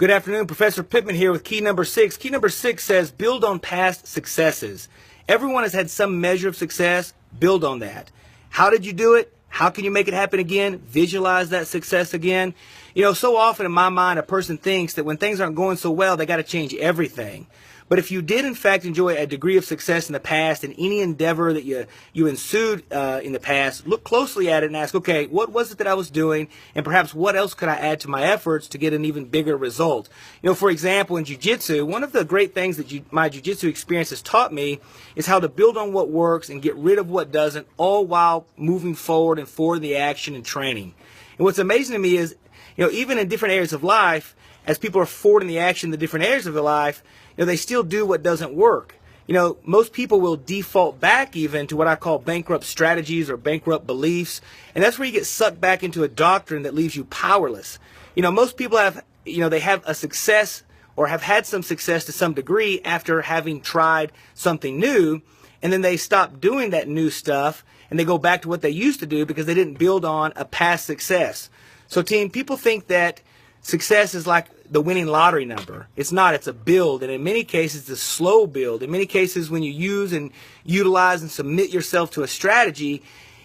Good afternoon, Professor Pittman here with key number 6. Key number 6 says build on past successes. Everyone has had some measure of success. Build on that. How did you do it? How can you make it happen again? Visualize that success again. You know, so often in my mind, a person thinks that when things aren't going so well, they got to change everything. But if you did, in fact, enjoy a degree of success in the past in any endeavor that you ensued in the past, look closely at it and ask, okay, what was it that I was doing? And perhaps what else could I add to my efforts to get an even bigger result? You know, for example, in Jiu-Jitsu, one of the great things that my Jiu-Jitsu experience has taught me is how to build on what works and get rid of what doesn't, all while moving forward and forward the action and training. And what's amazing to me is, you know, even in different areas of life, as people are forwarding the action in the different areas of their life, you know, they still do what doesn't work. You know, most people will default back even to what I call bankrupt strategies or bankrupt beliefs, and that's where you get sucked back into a doctrine that leaves you powerless. You know, most people have, you know, they have a success or have had some success to some degree after having tried something new, and then they stop doing that new stuff and they go back to what they used to do because they didn't build on a past success. So team, people think that success is like the winning lottery number. It's not. It's a build, and in many cases, it's a slow build. In many cases, when you use and utilize and submit yourself to a strategy,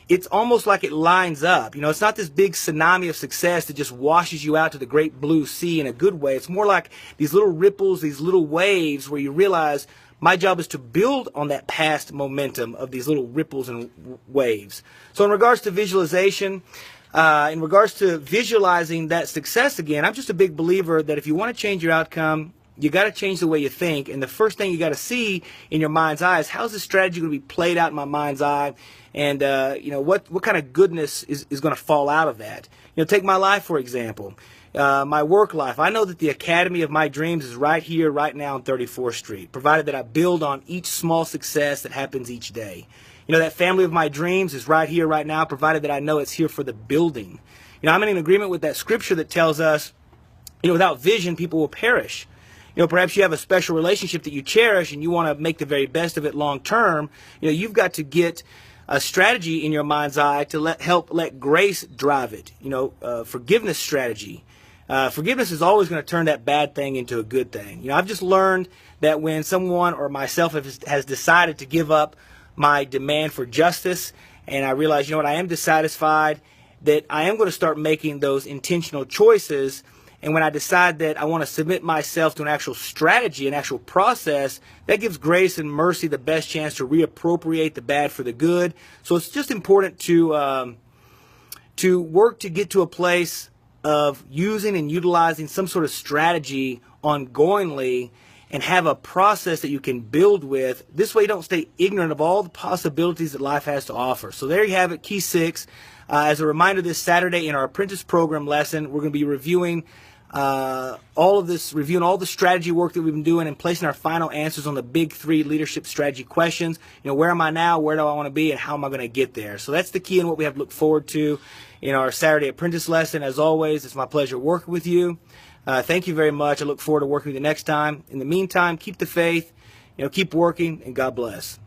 it's almost like it lines up. You know, it's not this big tsunami of success that just washes you out to the great blue sea in a good way. It's more like these little ripples, these little waves where you realize my job is to build on that past momentum of these little ripples and waves. So in regards to visualization, in regards to visualizing that success again, I'm just a big believer that if you want to change your outcome, you got to change the way you think. And the first thing you got to see in your mind's eye is how's this strategy going to be played out in my mind's eye, and you know, what kind of goodness is going to fall out of that. You know, take my life for example, my work life. I know that the academy of my dreams is right here, right now on 34th Street, provided that I build on each small success that happens each day. You know, that family of my dreams is right here, right now, provided that I know it's here for the building. You know, I'm in agreement with that scripture that tells us, you know, without vision, people will perish. You know, perhaps you have a special relationship that you cherish and you want to make the very best of it long term. You know, you've got to get a strategy in your mind's eye to help let grace drive it. You know, forgiveness strategy. Forgiveness is always going to turn that bad thing into a good thing. You know, I've just learned that when someone or myself has decided to give up my demand for justice, and I realize, you know what, I am dissatisfied, that I am going to start making those intentional choices. And when I decide that I want to submit myself to an actual strategy, an actual process, that gives grace and mercy the best chance to reappropriate the bad for the good. So it's just important to work to get to a place of using and utilizing some sort of strategy ongoingly, and have a process that you can build with. This way you don't stay ignorant of all the possibilities that life has to offer. So there you have it, key 6. As a reminder, this Saturday in our apprentice program lesson, we're going to be reviewing all the strategy work that we've been doing and placing our final answers on the big 3 leadership strategy questions. You know, where am I now? Where do I want to be? And how am I going to get there? So that's the key and what we have to look forward to in our Saturday apprentice lesson. As always, it's my pleasure working with you. Thank you very much. I look forward to working with you next time. In the meantime, keep the faith, you know, keep working, and God bless.